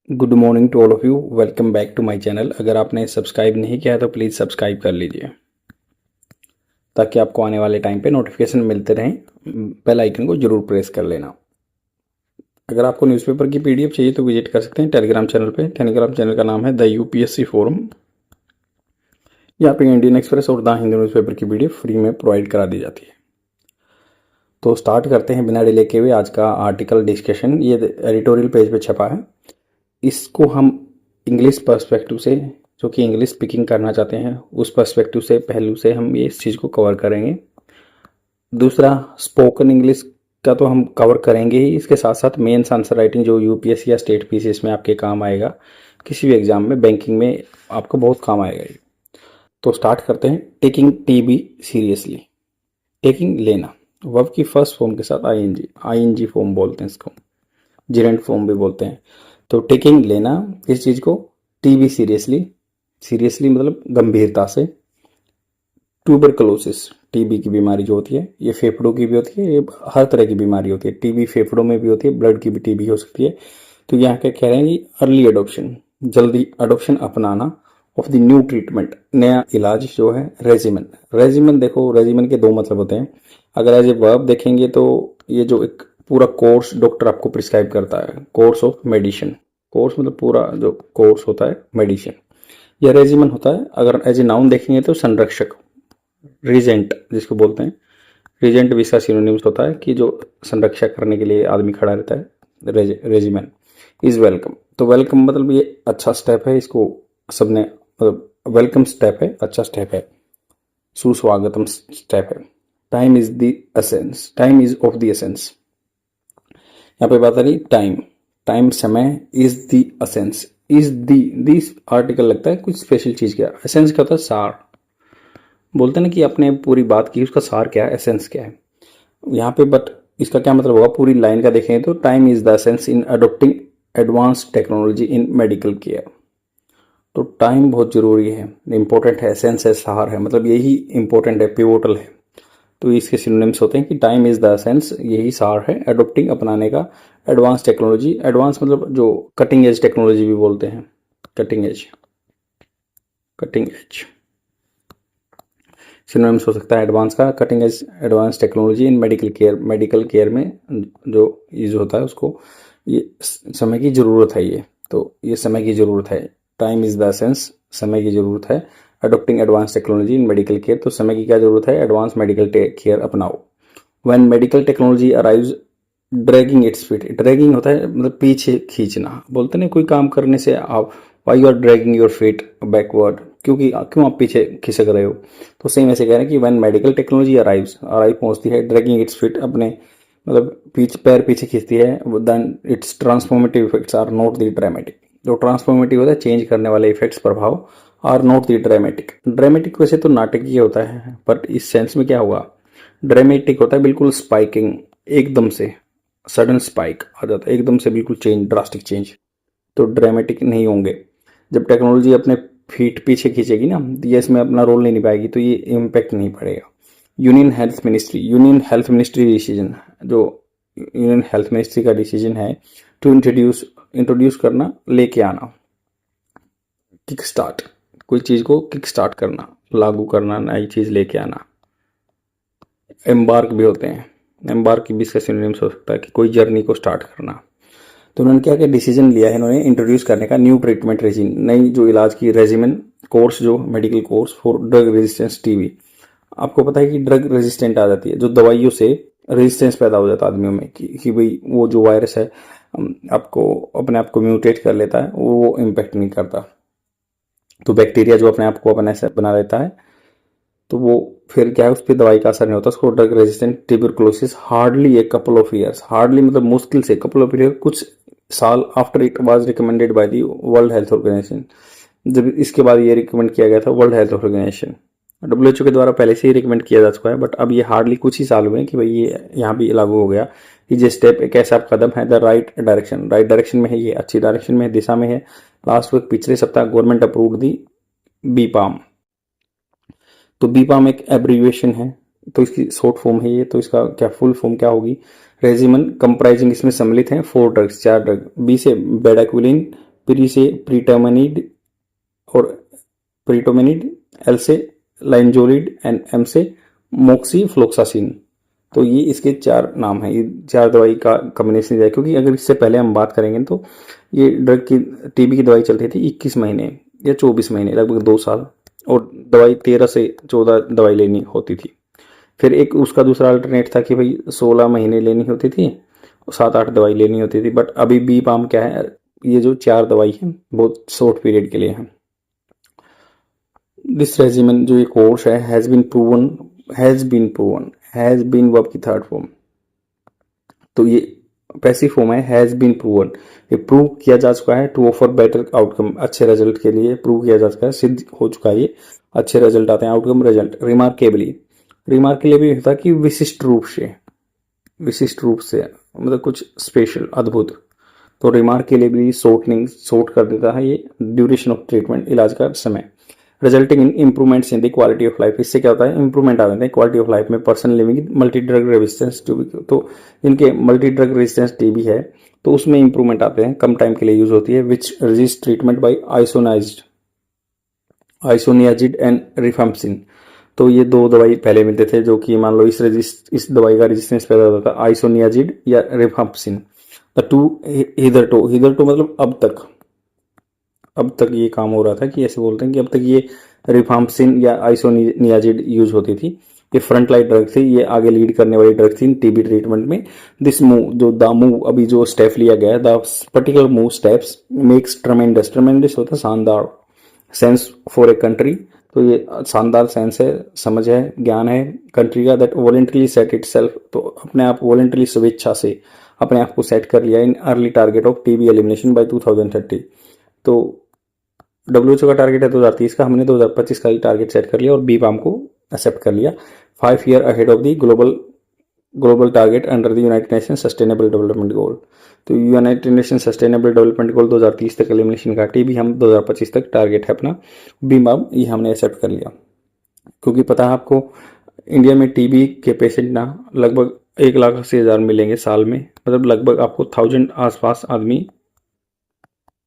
Good morning to all of you. Welcome back to my channel. अगर आपने subscribe नहीं किया है तो प्लीज़ सब्सक्राइब कर लीजिए ताकि आपको आने वाले टाइम पे नोटिफिकेशन मिलते रहें। बेल आइकन को जरूर प्रेस कर लेना। अगर आपको न्यूज़पेपर की पीडीएफ चाहिए तो विजिट कर सकते हैं टेलीग्राम चैनल पे। टेलीग्राम चैनल का नाम है द यूपीएससी फोरम। यहाँ पे इंडियन एक्सप्रेस और द हिंदू न्यूज़पेपर की पीडीएफ फ्री में प्रोवाइड करा दी जाती है। तो स्टार्ट करते हैं बिना डिले के हुए आज का आर्टिकल डिस्कशन। ये एडिटोरियल पेज पे छपा है। इसको हम इंग्लिश पर्सपेक्टिव से, जो कि इंग्लिश स्पीकिंग करना चाहते हैं, उस पर्सपेक्टिव से पहलू से हम ये इस चीज़ को कवर करेंगे। दूसरा, स्पोकन इंग्लिश का तो हम कवर करेंगे ही, इसके साथ साथ मेंस आंसर राइटिंग जो यूपीएससी या स्टेट पीसीएस में आपके काम आएगा, किसी भी एग्जाम में, बैंकिंग में आपको बहुत काम आएगा ये। तो स्टार्ट करते हैं। Taking TB seriously. टेकिंग लेना, वर्ब की फर्स्ट फॉर्म के साथ आईएनजी फॉर्म बोलते हैं इसको, जिरेंट फॉर्म भी बोलते हैं। तो टेकिंग लेना इस चीज़ को, टीबी सीरियसली मतलब गंभीरता से। ट्यूबरकुलोसिस, टीबी की बीमारी जो होती है, ये फेफड़ों की भी होती है, ये हर तरह की बीमारी होती है। टीबी फेफड़ों में भी होती है, ब्लड की भी टीबी हो सकती है। तो यहाँ क्या कह रहे हैं कि अर्ली अडोप्शन, जल्दी अडोप्शन अपनाना ऑफ द न्यू ट्रीटमेंट, नया इलाज जो है। रेजिमेन देखो, रेजिमेन के दो मतलब होते हैं। अगर एज ए वर्ब देखेंगे तो ये जो एक पूरा कोर्स डॉक्टर आपको प्रिस्क्राइब करता है, कोर्स ऑफ मेडिसिन। कोर्स मतलब पूरा जो कोर्स होता है मेडिसिन, या रेजिमेन होता है। अगर एज ए नाउन देखेंगे तो संरक्षक, रिजेंट जिसको बोलते हैं। रिजेंट भी इसका सिनोनिम्स होता है कि जो संरक्षा करने के लिए आदमी खड़ा रहता है। Regimen is welcome. तो वेलकम मतलब ये अच्छा स्टेप है, इसको सबने मतलब वेलकम स्टेप है, अच्छा स्टेप है, सुस्वागतम स्टेप है। Time is the essence, time is of the essence. यहाँ पे बात आ रही टाइम समय, is the essence. Is this article लगता है कुछ स्पेशल चीज क्या। एसेंस क्या होता है? सार। बोलते हैं ना कि आपने पूरी बात की, उसका सार क्या है, एसेंस क्या है यहाँ पे। बट इसका क्या मतलब होगा पूरी लाइन का देखें तो, time is the essence in adopting advance technology in medical care. तो टाइम बहुत जरूरी है, इंपॉर्टेंट है, एसेंस है, सार है, मतलब यही इंपॉर्टेंट है, पिवोटल है। तो इसके सिनोनिम्स होते हैं कि टाइम इज द एसेंस, यही सार है, एडोप्टिंग अपनाने का, एडवांस टेक्नोलॉजी। एडवांस मतलब जो कटिंग एज टेक्नोलॉजी भी बोलते हैं, कटिंग एज सिनोनिम्स हो सकता है एडवांस का, cutting edge, advance technology in medical care में जो यूज होता है उसको, ये समय की ज़रूरत है ये। तो ये समय की ज़रूरत है, टाइम इज द एसेंस, समय की ज़रूरत है। Adopting advance technology in medical care, तो समय की क्या ज़रूरत है, एडवांस मेडिकल केयर अपनाओ। When medical technology arrives dragging its feet. Dragging होता है मतलब पीछे खींचना, बोलते ना कोई काम करने से आप, why you are dragging your feet backward, क्यों आप पीछे खिसक रहे हो। तो सेम ऐसे कह रहे हैं कि व्हेन मेडिकल टेक्नोलॉजी अराइव पहुंचती है, ड्रैगिंग इट्स फीट, अपने मतलब पैर पीछे खींचती है, then its transformative effects are not the dramatic. जो ट्रांसफॉर्मेटिव होता है, चेंज करने वाले इफेक्ट्स, प्रभाव, are not the dramatic. Dramatic वैसे तो नाटकीय होता है, बट इस सेंस में क्या हुआ, ड्रामेटिक होता है बिल्कुल स्पाइकिंग, एकदम से सडन स्पाइक आ जाता है, एकदम से बिल्कुल चेंज, ड्रास्टिक चेंज। तो ड्रामेटिक नहीं होंगे। जब टेक्नोलॉजी अपने फीट पीछे खींचेगी ना, ये इसमें अपना रोल नहीं निभाएगी, तो ये इम्पैक्ट नहीं पड़ेगा। यूनियन हेल्थ मिनिस्ट्री डिसीजन, जो यूनियन हेल्थ मिनिस्ट्री का डिसीजन है, टू इंट्रोड्यूस करना, लेके आना, किक स्टार्ट, कोई चीज़ को किक स्टार्ट करना, लागू करना, नई चीज़ लेके आना। एम्बार्क भी होते हैं, एम्बार्क भी इसका सिनोनिम्स हो सकता है कि कोई जर्नी को स्टार्ट करना। तो उन्होंने क्या क्या डिसीजन लिया है, इन्होंने इंट्रोड्यूस करने का न्यू ट्रीटमेंट रेजिम, नई जो इलाज की रेजिमेन कोर्स, जो medical course for drug resistance TB. आपको पता है कि ड्रग रेजिस्टेंट आ जाती है, जो दवाइयों से रेजिस्टेंस पैदा हो जाता है आदमियों में, कि भाई वो जो वायरस है आपको अपने आप को म्यूटेट कर लेता है, वो इम्पेक्ट नहीं करता। तो बैक्टीरिया जो अपने आप को अपने से बना लेता है, तो वो फिर क्या है, उस पर दवाई का असर नहीं होता। उसको drug resistant tuberculosis hardly a couple of years, hardly मतलब मुश्किल से, कपल ऑफ ईयर कुछ साल, after it was recommended by the world health organisation, जब इसके बाद ये रिकमेंड किया गया था वर्ल्ड हेल्थ ऑर्गेनाइजेशन। डब्ल्यूएचओ के द्वारा पहले से ही रिकमेंड किया जा चुका है, बट अब ये हार्डली कुछ ही साल हुए हैं कि भाई ये यहाँ भी लागू हो गया कि ये स्टेप एक ऐसा कदम है, द राइट डायरेक्शन में है, ये अच्छी डायरेक्शन में, दिशा में है। लास्ट वीक पिछले सप्ताह गवर्नमेंट अप्रूव्ड दी बीपाम। तो बीपाम एक एब्रीविएशन है, तो इसकी शॉर्ट फॉर्म है ये, तो इसका क्या फुल फॉर्म क्या होगी, रेजिमन कंप्राइजिंग, इसमें सम्मिलित हैं 4 ड्रग्स, 4 ड्रग। बी से बेडाक्विलिन, प्री से प्रीटर्मिनिड और प्रीटोमिनिड, एल से लाइनजोलिड एंड एम से मोक्सीफ्लोक्सासिन। तो ये इसके 4 नाम हैं, ये 4 दवाई का कॉम्बिनेशन है। क्योंकि अगर इससे पहले हम बात करेंगे तो ये ड्रग की टीबी की दवाई चलती थी 21 महीने या 24 महीने, लगभग 2 साल, और दवाई 13 से 14 दवाई लेनी होती थी। फिर एक उसका दूसरा अल्टरनेट था कि भाई 16 महीने लेनी होती थी, 7-8 दवाई लेनी होती थी। बट अभी बी पाम क्या है, ये जो 4 दवाई है बहुत शॉर्ट पीरियड के लिए है। दिस रेजिमेन जो ये कोर्स है हैज बीन वर्ब की थर्ड फॉर्म, तो ये पैसिव फॉर्म है हैज बीन प्रूवन, ये प्रूव किया जा चुका है। टू ऑफर बेटर आउटकम, अच्छे रिजल्ट के लिए प्रूव किया जा चुका है, सिद्ध हो चुका है, ये अच्छे रिजल्ट आते हैं, आउटकम रिजल्ट। रिमार्केबली, रिमार्केबली होता है कि विशिष्ट रूप से मतलब कुछ स्पेशल, अद्भुत। तो रिमार्केबली शॉर्ट कर देता है ये ड्यूरेशन ऑफ ट्रीटमेंट, इलाज का समय। Resulting in improvements in the quality of life, इससे क्या होता है, इंप्रूवमेंट आ जाते हैं क्वालिटी ऑफ लाइफ में। Person living multi drug resistance TB, तो इनके मल्टी ड्रग रेजिस्टेंस टीबी है तो उसमें इंप्रूवमेंट आते हैं, कम टाइम के लिए यूज होती है। Which resist treatment by isoniazid and rifampicin. तो ये 2 दवाई पहले मिलते थे जो कि मान लो इस दवाई का रेजिस्टेंस पैदा होता था, आइसोनियाजिड या रिफाम्पसिन। द टू हिदरटो मतलब अब तक ये काम हो रहा था कि ऐसे बोलते हैं कि अब तक ये रिफाम्पसिन या आइसोनियाजिड यूज होती थी, ये फ्रंट लाइन ड्रग थी, ये आगे लीड करने वाली ड्रग थी टीबी ट्रीटमेंट में। दिस मूव, जो द मूव अभी जो स्टेप लिया गया है, the particular move steps makes tremendous होता है शानदार सेंस फॉर ए कंट्री। तो ये शानदार सेंस है, समझ है, ज्ञान है कंट्री का। That voluntarily set it self, तो अपने आप वॉलेंटरली स्वेच्छा से अपने आप को सेट कर लिया in early target of TB elimination by 2030। तो डब्ल्यूएचओ का टारगेट है 2030 का, हमने 2025 का ही टारगेट सेट कर लिया और बी पाम को एक्सेप्ट कर लिया। 5 year ahead of the global target under the United Nation sustainable development goal. तो United Nation sustainable development goal 2030 तक एलिमिनेशन का, टीबी हम 2025 तक टारगेट है अपना, बी पाम ये हमने एक्सेप्ट कर लिया। क्योंकि पता है आपको इंडिया में टीबी के पेशेंट ना लगभग 1,80,000 मिलेंगे साल में, मतलब लगभग आपको 1000 आसपास आदमी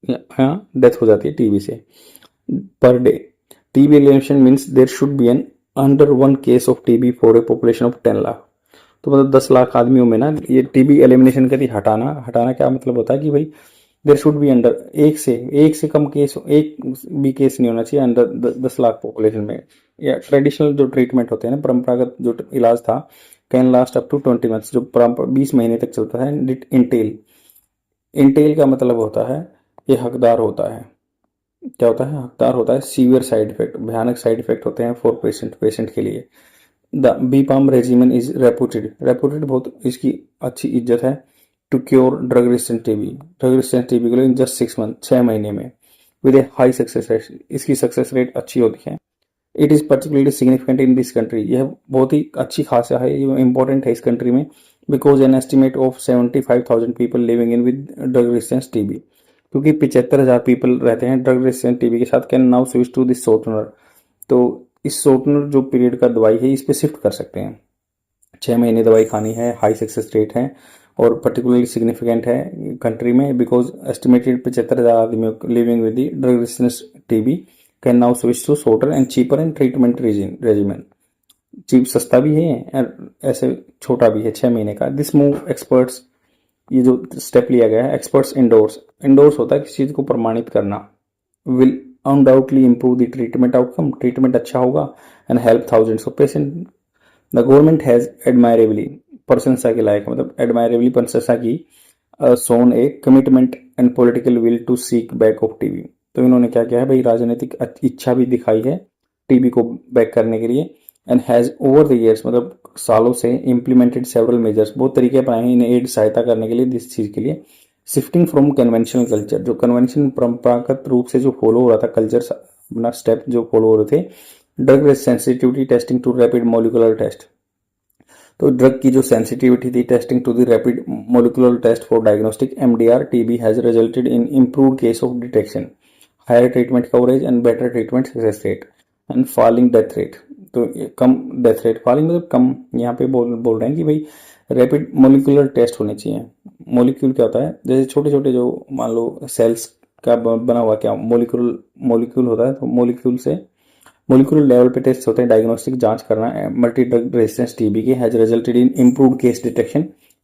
यहाँ डेथ हो जाती है टीबी से per day. TB elimination means there should be an under 1 case of TB for a population of 10 lakh. तो मतलब 10 लाख आदमियों में ना ये टीबी एलिमिनेशन करी हटाना क्या मतलब होता है कि भाई देर शुड बी अंडर एक से कम केस, एक भी केस नहीं होना चाहिए अंडर 10 लाख पॉपुलेशन में। या ट्रेडिशनल जो ट्रीटमेंट होते हैं ना, परंपरागत जो इलाज था, can last up to 20 months, जो 20 महीने तक चलता है। इंटेल का मतलब होता है ये हकदार होता है, क्या होता है, हकदार होता है। सीवियर साइड इफेक्ट, भयानक साइड इफेक्ट होते हैं फॉर पेशेंट के लिए। The B pam regimen is reputed बहुत इसकी अच्छी इज्जत है to cure drug resistant TB के लिए इन जस्ट 6 मंथ, 6 महीने में, with a high success rate, इसकी सक्सेस रेट अच्छी होती है। It is particularly significant in this country, यह बहुत ही अच्छी खासियत है, ये इंपॉर्टेंट है इस कंट्री में, because an estimate of 75,000 people living in with drug resistance TB, क्योंकि 75,000 पीपल रहते हैं ड्रग रेजिस्टेंट टीबी के साथ, can now switch to this shortener. तो इस शॉर्टनर जो पीरियड का दवाई है इस पे शिफ्ट कर सकते हैं। 6 महीने दवाई खानी है, हाई सक्सेस रेट है और पर्टिकुलरली सिग्निफिकेंट है कंट्री में, बिकॉज एस्टिमेटेड 75,000 आदमी living with drug resistance TB can now switch to shorter and cheaper and treatment regimen. Cheap, सस्ता भी है और ऐसे छोटा भी है, 6 महीने का। दिस मूव एक्सपर्ट्स, ये जो स्टेप लिया गया है, एक्सपर्ट्स इंडोर्स होता है किसी चीज को प्रमाणित करना, will undoubtedly improve the treatment outcome, treatment अच्छा होगा, and help thousands of patient. The government has admirably, प्रशंसा के लायक मतलब एडमायरेबली प्रशंसा की, shown a commitment and political will to seek back of TB. तो इन्होंने क्या किया है भाई, राजनीतिक इच्छा भी दिखाई है टीबी को बैक करने के लिए, and has over the years मतलब सालों से इम्प्लीमेंटेड सेवरल मेजर्स, बहुत तरीके अपनाए हैं इन्हें एड सहायता करने के लिए, इस चीज के लिए। शिफ्टिंग फ्रॉम कन्वेंशनल कल्चर, जो कन्वेंशन परंपरागत रूप से जो फॉलो हो रहा था कल्चर, अपना स्टेप जो फॉलो हो रहे थे, drug sensitivity testing to rapid molecular test. तो ड्रग की जो सेंसिटिविटी थी testing to the rapid molecular test for diagnostic MDR TB has resulted in improved case of detection, higher treatment coverage and better treatment success rate and falling death rate. तो कम death rate, falling मतलब कम, यहाँ पे बोल रहे हैं कि भाई रैपिड मोलिकुलर टेस्ट होने चाहिए। मोलिक्यूल क्या होता है, जैसे छोटे छोटे जो मान लो सेल्स क्या बना हुआ, क्या मोलिक्यूल होता है, तो मोलिकुलर लेवल पे टेस्ट होते हैं, डायग्नोस्टिक जांच करना है मल्टी ड्रग रेजिस्टेंस टीबी के, has resulted in improved case detection,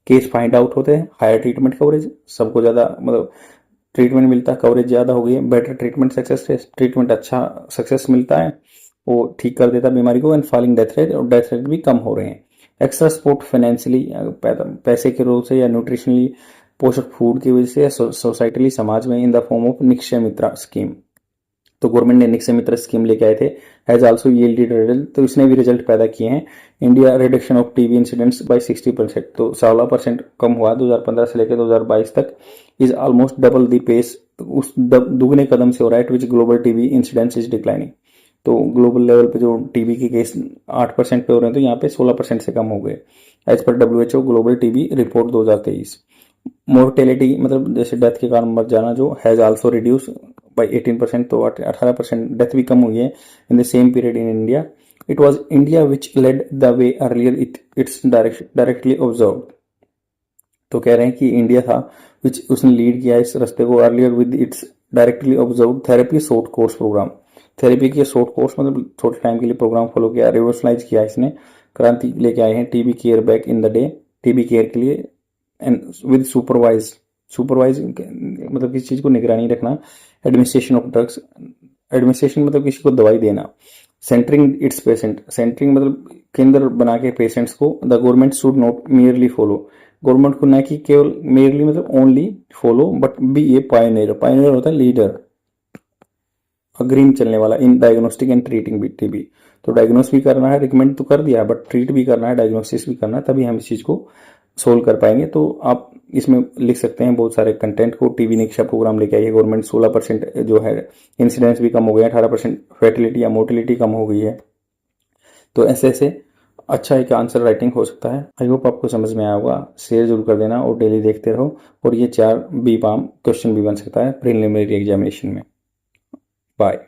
case find out होते हैं, हायर ट्रीटमेंट कवरेज, सबको ज़्यादा मतलब ट्रीटमेंट मिलता है, कवरेज ज़्यादा हो गई है, बेटर ट्रीटमेंट सक्सेस, ट्रीटमेंट अच्छा सक्सेस मिलता है, वो ठीक कर देता है बीमारी को, एंड फॉलिंग डेथ रेट, और डेथ रेट भी कम हो रहे हैं। एक्स्ट्रा सपोर्ट फाइनेंशियली, पैसे के रोल से या न्यूट्रिशनली पोषक फूड की वजह से, या सोसाइटली समाज में, in the form of Nikshay Mitra scheme, तो गवर्नमेंट ने निक्षय मित्र स्कीम लेके आए थे, हैज आल्सो यील्डेड रिजल्ट, तो इसने भी रिजल्ट पैदा किए हैं। India reduction of TB incidents by 60%, तो 16% कम हुआ 2015 से लेकर 2022 तक, is almost double the pace, उस दुगने कदम से हो रहा है, which global TB incidents is declining, तो ग्लोबल लेवल पे जो टीबी के केस 8% पे हो रहे हैं, तो यहाँ पे 16% से कम हो गए, as per WHO global TB report 2023। Mortality मतलब जैसे डेथ के कारण मर जाना जो, हैज आल्सो रिड्यूस बाई 18%, तो 18% डेथ भी कम हुई है in the same period in India. It was India which lead the way earlier, it's directly observe, तो कह रहे हैं कि इंडिया था विच उसने लीड किया इस रास्ते को, earlier with its directly observe therapy short course programme, therapy के शॉर्ट कोर्स मतलब छोटे टाइम के लिए प्रोग्राम फॉलो किया, रिवर्सलाइज किया इसने, क्रांति लेके आए हैं TB care back in the day, TB care के लिए, एंड विद सुपरवाइज मतलब किसी चीज को निगरानी रखना, एडमिनिस्ट्रेशन ऑफ ड्रग्स, एडमिनिस्ट्रेशन मतलब किसी को दवाई देना, सेंटरिंग इट्स पेशेंट, सेंटरिंग मतलब केंद्र बना के पेशेंट्स को, the government should not merely follow, government को न कि केवल मेयरली मतलब only follow, but be a pioneer, pioneer होता है लीडर, अग्रिम चलने वाला, इन डायग्नोस्टिक एंड ट्रीटिंग भी टीबी, तो डायग्नोस भी करना है, रिकमेंड तो कर दिया है, बट ट्रीट भी करना है, डायग्नोसिस भी करना है, तभी हम इस चीज को सोल्व कर पाएंगे। तो आप इसमें लिख सकते हैं बहुत सारे कंटेंट को, टीबी निक्षा प्रोग्राम लेके आई है गवर्नमेंट, 16% जो है इंसिडेंस भी कम हो गया, 18% फर्टिलिटी या मोर्टिलिटी कम हो गई है, तो ऐसे ऐसे अच्छा एक आंसर राइटिंग हो सकता है। आई होप आपको समझ में आया होगा, शेयर जरूर कर देना और डेली देखते रहो, और ये 4 बी पाम क्वेश्चन भी बन सकता है प्रीलिमिनरी एग्जामिनेशन में। बाय।